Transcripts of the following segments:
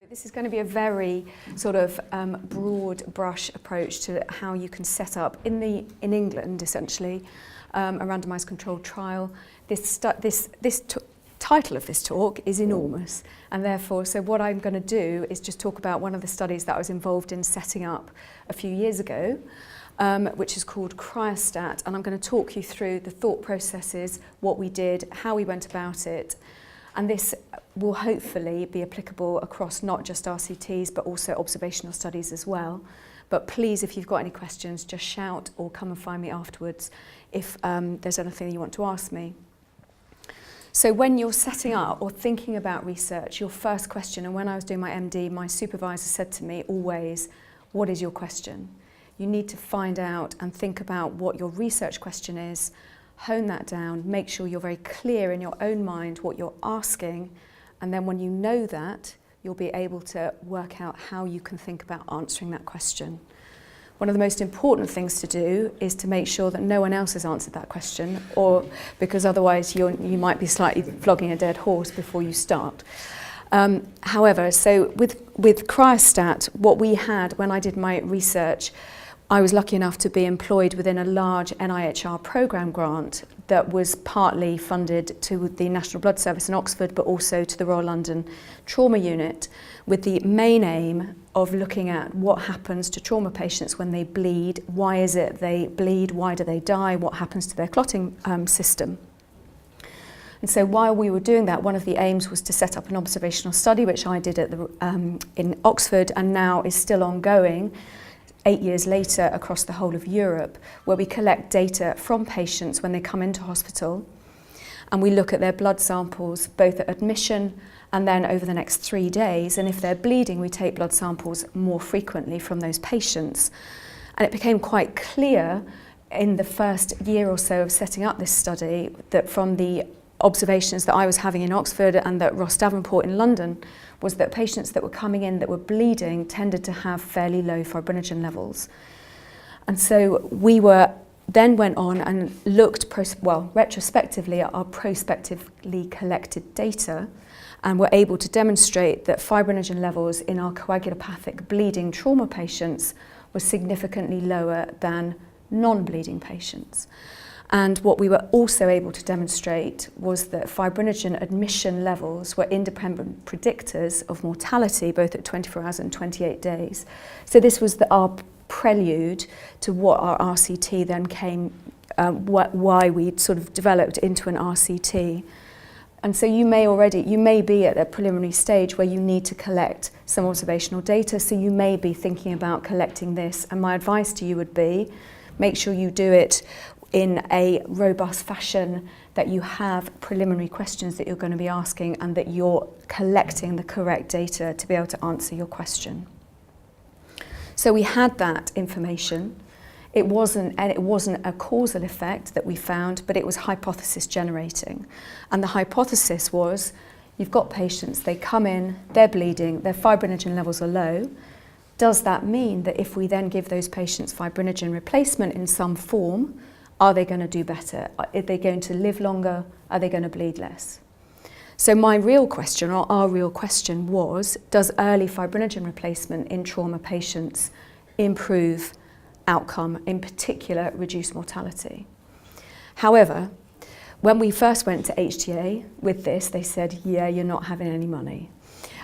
This is going to be a very sort of broad brush approach to how you can set up in England essentially a randomised controlled trial. This title of this talk is enormous, and therefore so what I'm going to do is just talk about one of the studies that I was involved in setting up a few years ago, which is called Cryostat, and I'm going to talk you through the thought processes, what we did, how we went about it. And this will hopefully be applicable across not just RCTs but also observational studies as well. But please, if you've got any questions, just shout or come and find me afterwards if there's anything you want to ask me. So when you're setting up or thinking about research, your first question, and when I was doing my MD, my supervisor said to me always, what is your question? You need to find out and think about what your research question is, hone that down, make sure you're very clear in your own mind what you're asking, and then when you know that, you'll be able to work out how you can think about answering that question. One of the most important things to do is to make sure that no one else has answered that question, or because otherwise you might be slightly flogging a dead horse before you start. However, so with Cryostat, what we had when I did my research, I was lucky enough to be employed within a large NIHR programme grant that was partly funded to the National Blood Service in Oxford, but also to the Royal London Trauma Unit, with the main aim of looking at what happens to trauma patients when they bleed, why is it they bleed, why do they die, what happens to their clotting system. And so while we were doing that, one of the aims was to set up an observational study, which I did at in Oxford and now is still ongoing, 8 years later across the whole of Europe, where we collect data from patients when they come into hospital, and we look at their blood samples both at admission and then over the next 3 days, and if they're bleeding we take blood samples more frequently from those patients. And it became quite clear in the first year or so of setting up this study that from the observations that I was having in Oxford and that Ross Davenport in London was that patients that were coming in that were bleeding tended to have fairly low fibrinogen levels. And so we then went on and looked, retrospectively at our prospectively collected data, and were able to demonstrate that fibrinogen levels in our coagulopathic bleeding trauma patients were significantly lower than non-bleeding patients. And what we were also able to demonstrate was that fibrinogen admission levels were independent predictors of mortality, both at 24 hours and 28 days. So this was our prelude to what our RCT then came, why we sort of developed into an RCT. And so you may be at a preliminary stage where you need to collect some observational data, so you may be thinking about collecting this. And my advice to you would be, make sure you do it in a robust fashion, that you have preliminary questions that you're going to be asking and that you're collecting the correct data to be able to answer your question. So we had that information. It wasn't a causal effect that we found, but it was hypothesis generating. And the hypothesis was, you've got patients, they come in, they're bleeding, their fibrinogen levels are low. Does that mean that if we then give those patients fibrinogen replacement in some form, are they going to do better? Are they going to live longer? Are they going to bleed less? So my real question, or our real question, was, does early fibrinogen replacement in trauma patients improve outcome, in particular reduce mortality? However, when we first went to HTA with this, they said, yeah, you're not having any money.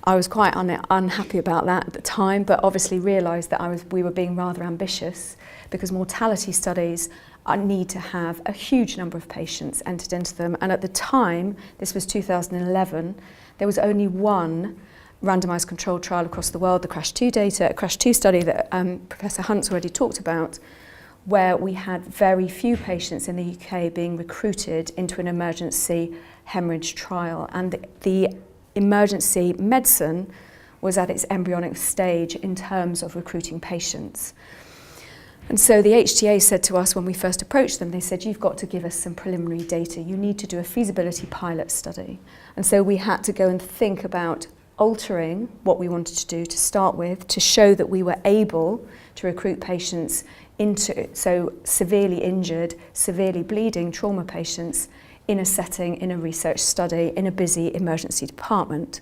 I was quite unhappy about that at the time, but obviously realised that we were being rather ambitious, because mortality studies need to have a huge number of patients entered into them. And at the time, this was 2011, there was only one randomised controlled trial across the world, the CRASH-2 study that Professor Hunt's already talked about, where we had very few patients in the UK being recruited into an emergency hemorrhage trial. And the emergency medicine was at its embryonic stage in terms of recruiting patients. And so the HTA said to us when we first approached them, they said, you've got to give us some preliminary data. You need to do a feasibility pilot study. And so we had to go and think about altering what we wanted to do to start with, to show that we were able to recruit patients into severely injured, severely bleeding trauma patients in a setting, in a research study, in a busy emergency department.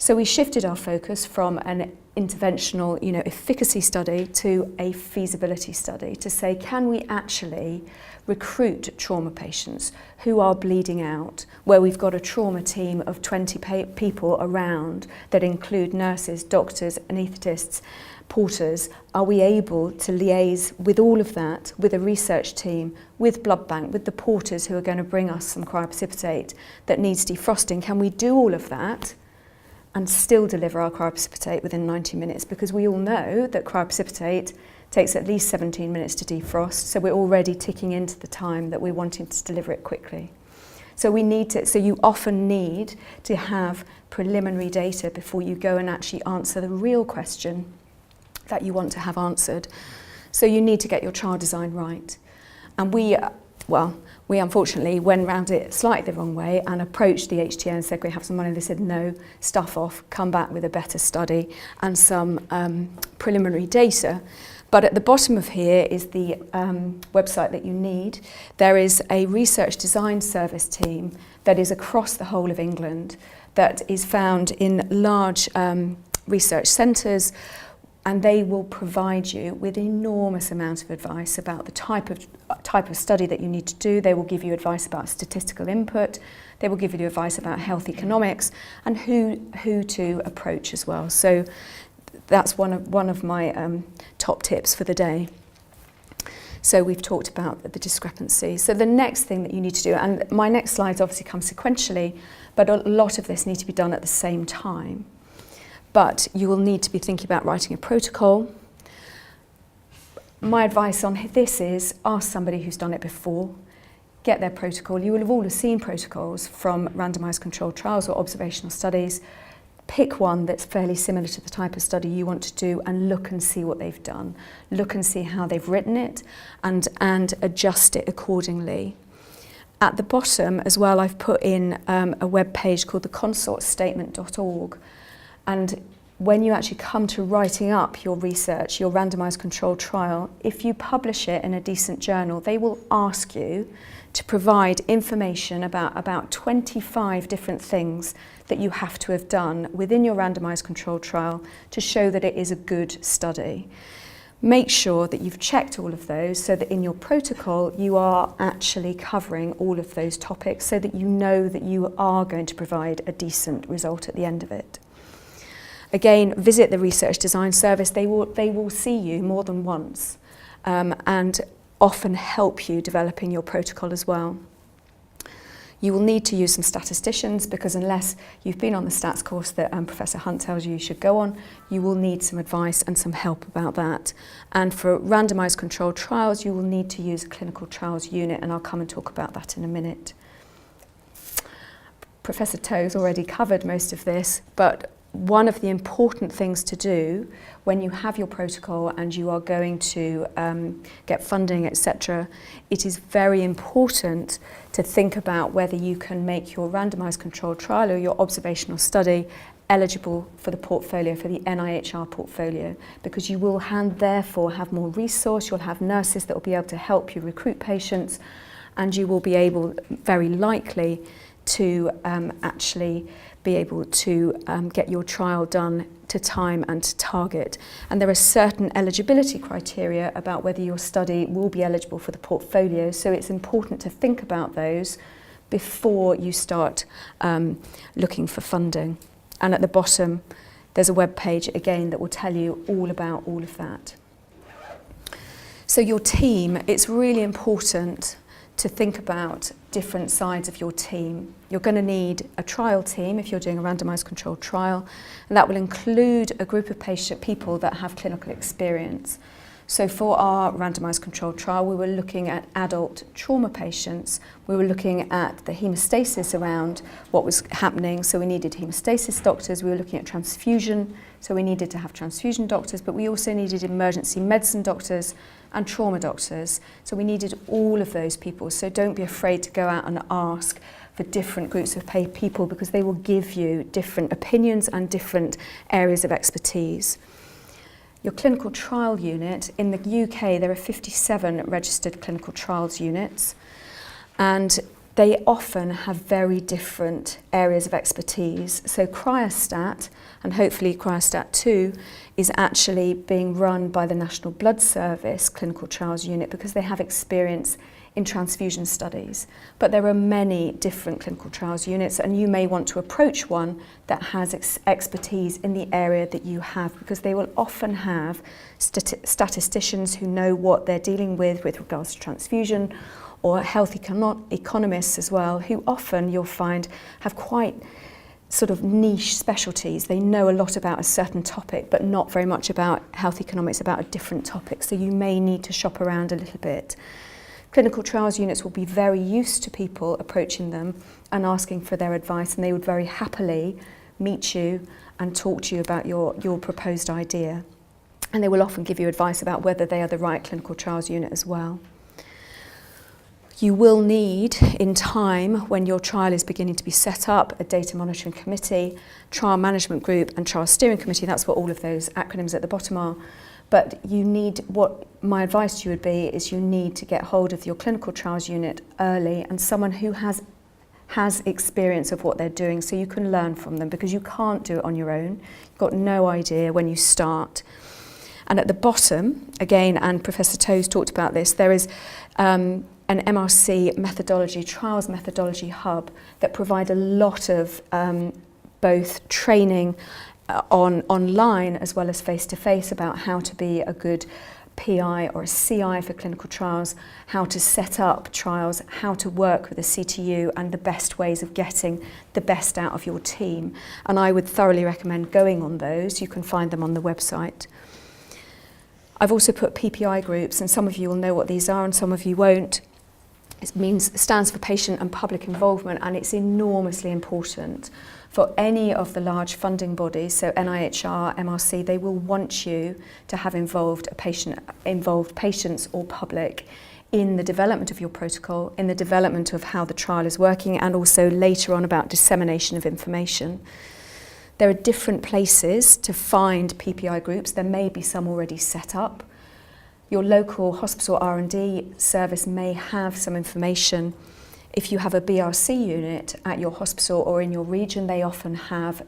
So we shifted our focus from an interventional, efficacy study to a feasibility study to say, can we actually recruit trauma patients who are bleeding out, where we've got a trauma team of 20 people around that include nurses, doctors, anaesthetists, porters. Are we able to liaise with all of that, with a research team, with blood bank, with the porters who are going to bring us some cryoprecipitate that needs defrosting? Can we do all of that and still deliver our cryoprecipitate within 90 minutes? Because we all know that cryoprecipitate takes at least 17 minutes to defrost, so we're already ticking into the time that we're wanting to deliver it quickly. So you often need to have preliminary data before you go and actually answer the real question that you want to have answered. So you need to get your trial design right. And we unfortunately went around it slightly the wrong way and approached the HTA and said, we have some money. They said, no, stuff off, come back with a better study and some preliminary data. But at the bottom of here is the website that you need. There is a research design service team that is across the whole of England that is found in large research centres, and they will provide you with an enormous amount of advice about the type of study that you need to do. They will give you advice about statistical input. They will give you advice about health economics and who to approach as well. So that's one of my top tips for the day. So we've talked about the discrepancy. So the next thing that you need to do, and my next slides obviously come sequentially, but a lot of this needs to be done at the same time. But you will need to be thinking about writing a protocol. My advice on this is ask somebody who's done it before, get their protocol. You will have all seen protocols from randomised controlled trials or observational studies. Pick one that's fairly similar to the type of study you want to do and look and see what they've done. Look and see how they've written it and adjust it accordingly. At the bottom as well, I've put in a web page called theconsortstatement.org. And when you actually come to writing up your research, your randomised controlled trial, if you publish it in a decent journal, they will ask you to provide information about 25 different things that you have to have done within your randomised controlled trial to show that it is a good study. Make sure that you've checked all of those so that in your protocol you are actually covering all of those topics so that you know that you are going to provide a decent result at the end of it. Again, visit the Research Design Service. They will see you more than once and often help you developing your protocol as well. You will need to use some statisticians because unless you've been on the stats course that Professor Hunt tells you should go on, you will need some advice and some help about that. And for randomised controlled trials, you will need to use a clinical trials unit, and I'll come and talk about that in a minute. Professor Toe's already covered most of this, but one of the important things to do when you have your protocol and you are going to get funding, etc., it is very important to think about whether you can make your randomised controlled trial or your observational study eligible for the portfolio, for the NIHR portfolio, because you will therefore have more resource, you'll have nurses that will be able to help you recruit patients, and you will be able, very likely, to actually be able to get your trial done to time and to target. And there are certain eligibility criteria about whether your study will be eligible for the portfolio, so it's important to think about those before you start looking for funding. And at the bottom, there's a web page again that will tell you all about all of that. So your team, it's really important to think about different sides of your team. You're going to need a trial team if you're doing a randomised controlled trial, and that will include a group of people that have clinical experience. So for our randomised controlled trial, we were looking at adult trauma patients. We were looking at the haemostasis around what was happening, so we needed haemostasis doctors. We were looking at transfusion, so we needed to have transfusion doctors, but we also needed emergency medicine doctors and trauma doctors. So we needed all of those people. So don't be afraid to go out and ask for different groups of people, because they will give you different opinions and different areas of expertise. Your clinical trial unit, in the UK there are 57 registered clinical trials units, and they often have very different areas of expertise. So cryostat, and hopefully cryostat 2, is actually being run by the National Blood Service Clinical Trials Unit because they have experience in transfusion studies. But there are many different clinical trials units, and you may want to approach one that has expertise in the area that you have, because they will often have statisticians who know what they're dealing with regards to transfusion, or health economists as well, who often you'll find have quite sort of niche specialties. They know a lot about a certain topic, but not very much about health economics, about a different topic. So you may need to shop around a little bit. Clinical trials units will be very used to people approaching them and asking for their advice, and they would very happily meet you and talk to you about your proposed idea. And they will often give you advice about whether they are the right clinical trials unit as well. You will need, in time, when your trial is beginning to be set up, a data monitoring committee, trial management group and trial steering committee. That's what all of those acronyms at the bottom are. But you need, what my advice to you would be, is you need to get hold of your clinical trials unit early, and someone who has experience of what they're doing, so you can learn from them, because you can't do it on your own. You've got no idea when you start. And at the bottom, again, and Professor Toes talked about this, there is an MRC methodology, trials methodology hub, that provide a lot of both training online as well as face-to-face about how to be a good PI or a CI for clinical trials, how to set up trials, how to work with a CTU, and the best ways of getting the best out of your team. And I would thoroughly recommend going on those. You can find them on the website. I've also put PPI groups, and some of you will know what these are and some of you won't. It stands for patient and public involvement, and it's enormously important for any of the large funding bodies, so NIHR, MRC. They will want you to have involved patients or public in the development of your protocol, in the development of how the trial is working, and also later on about dissemination of information. There are different places to find PPI groups. There may be some already set up. Your local hospital R&D service may have some information. If you have a BRC unit at your hospital or in your region, they often have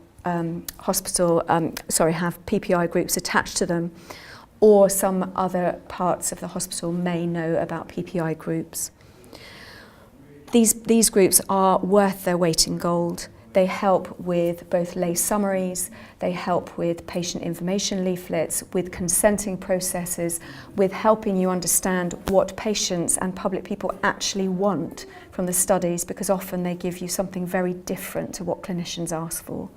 PPI groups attached to them, or some other parts of the hospital may know about PPI groups. These groups are worth their weight in gold. They help with both lay summaries, they help with patient information leaflets, with consenting processes, with helping you understand what patients and public people actually want from the studies, because often they give you something very different to what clinicians ask for.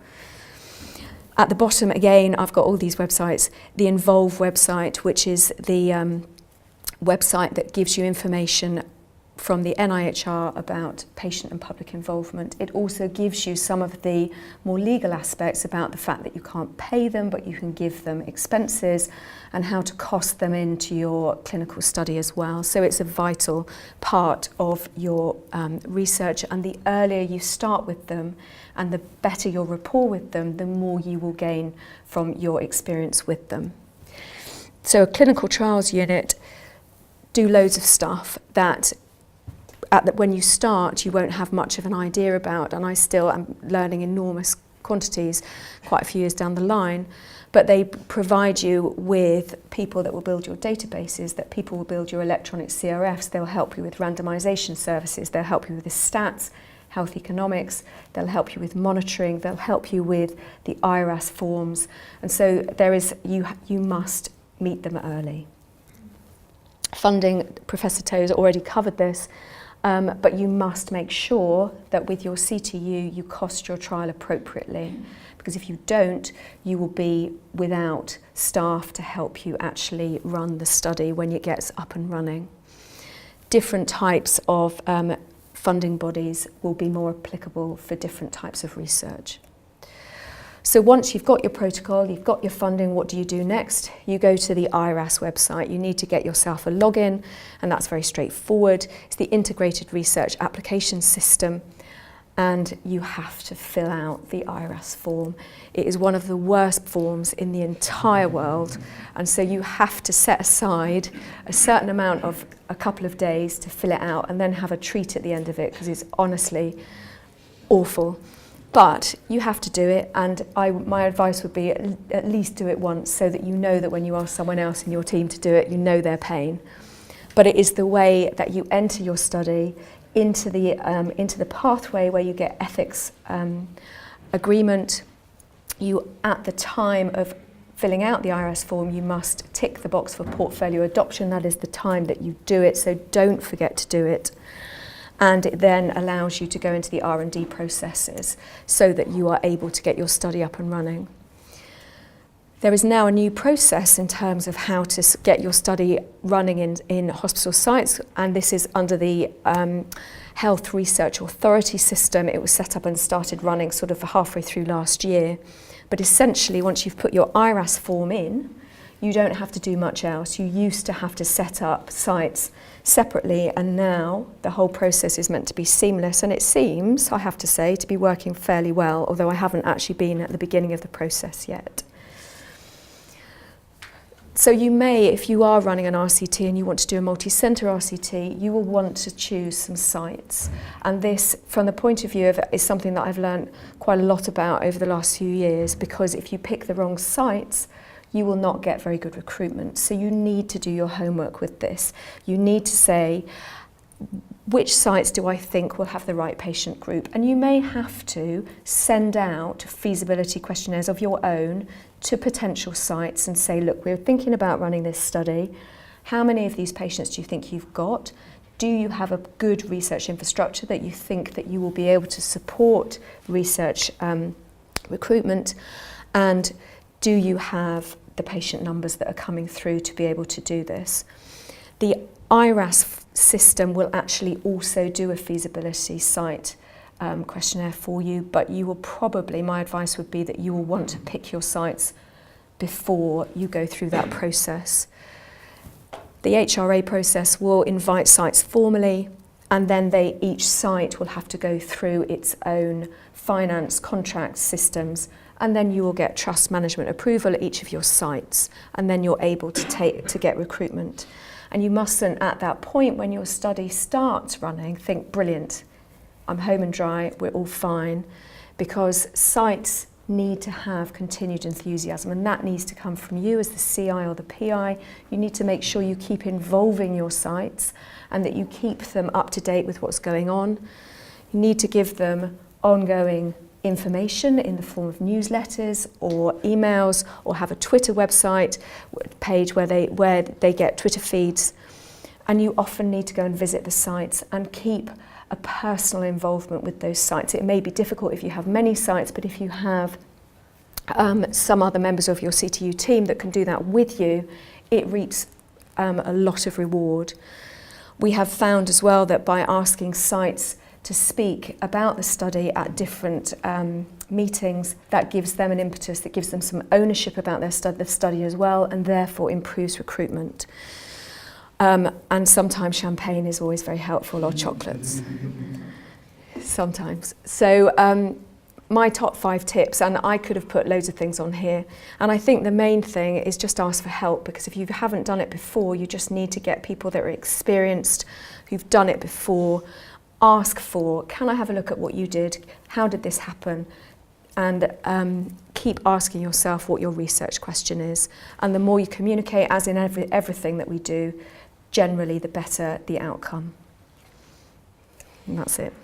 At the bottom, again, I've got all these websites. The Involve website, which is the website that gives you information from the NIHR about patient and public involvement. It also gives you some of the more legal aspects about the fact that you can't pay them, but you can give them expenses, and how to cost them into your clinical study as well. So it's a vital part of your research, and the earlier you start with them and the better your rapport with them, the more you will gain from your experience with them. So a clinical trials unit do loads of stuff that when you start, you won't have much of an idea about, and I still am learning enormous quantities quite a few years down the line, but they provide you with people that will build your databases, that people will build your electronic CRFs, they'll help you with randomization services, they'll help you with the stats, health economics, they'll help you with monitoring, they'll help you with the IRAS forms, and so you must meet them early. Funding, Professor Toes already covered this, but you must make sure that with your CTU you cost your trial appropriately, because if you don't, you will be without staff to help you actually run the study when it gets up and running. Different types of funding bodies will be more applicable for different types of research. So once you've got your protocol, you've got your funding, what do you do next? You go to the IRAS website. You need to get yourself a login, and that's very straightforward. It's the Integrated Research Application System. and you have to fill out the IRAS form. It is one of the worst forms in the entire world, and so you have to set aside a certain amount of a couple of days to fill it out and then have a treat at the end of it, because it's honestly awful. But you have to do it, and my advice would be at least do it once, so that you know that when you ask someone else in your team to do it, you know their pain. But it is the way that you enter your study into the pathway where you get ethics agreement. You, at the time of filling out the IRAS form, you must tick the box for portfolio adoption. That is the time that you do it, so don't forget to do it. And it then allows you to go into the R&D processes so that you are able to get your study up and running. There is now a new process in terms of how to get your study running in hospital sites, and this is under the Health Research Authority system. It was set up and started running sort of halfway through last year. But essentially, once you've put your IRAS form in, you don't have to do much else. You used to have to set up sites separately, and now the whole process is meant to be seamless, and it seems, I have to say, to be working fairly well, although I haven't actually been at the beginning of the process yet. So you may, if you are running an RCT and you want to do a multi-centre RCT, you will want to choose some sites. And this, from the point of view of, is something that I've learned quite a lot about over the last few years, because if you pick the wrong sites, you will not get very good recruitment. So you need to do your homework with this. You need to say, which sites do I think will have the right patient group? And you may have to send out feasibility questionnaires of your own to potential sites and say, look, we're thinking about running this study. How many of these patients do you think you've got? Do you have a good research infrastructure that you think that you will be able to support research recruitment? And do you have the patient numbers that are coming through to be able to do this? The IRAS system will actually also do a feasibility site questionnaire for you, but you will probably, my advice would be that you will want to pick your sites before you go through that process. The HRA process will invite sites formally, and then each site will have to go through its own finance, contract systems, and then you will get trust management approval at each of your sites, and then you're able to get recruitment. And you mustn't, at that point when your study starts running, think, brilliant, I'm home and dry, we're all fine, because sites need to have continued enthusiasm, and that needs to come from you as the CI or the PI. You need to make sure you keep involving your sites and that you keep them up to date with what's going on. You need to give them ongoing information in the form of newsletters or emails, or have a Twitter website page where they get Twitter feeds. And you often need to go and visit the sites and keep a personal involvement with those sites. It may be difficult if you have many sites, but if you have some other members of your CTU team that can do that with you, it reaps a lot of reward. We have found as well that by asking sites to speak about the study at different meetings, that gives them an impetus, that gives them some ownership about their study as well, and therefore improves recruitment. And sometimes champagne is always very helpful, or chocolates. Sometimes. So my top 5 tips, and I could have put loads of things on here, and I think the main thing is just ask for help, because if you haven't done it before, you just need to get people that are experienced, who've done it before. Ask for, can I have a look at what you did? How did this happen? And keep asking yourself what your research question is. And the more you communicate, as in everything that we do, generally the better the outcome. And that's it.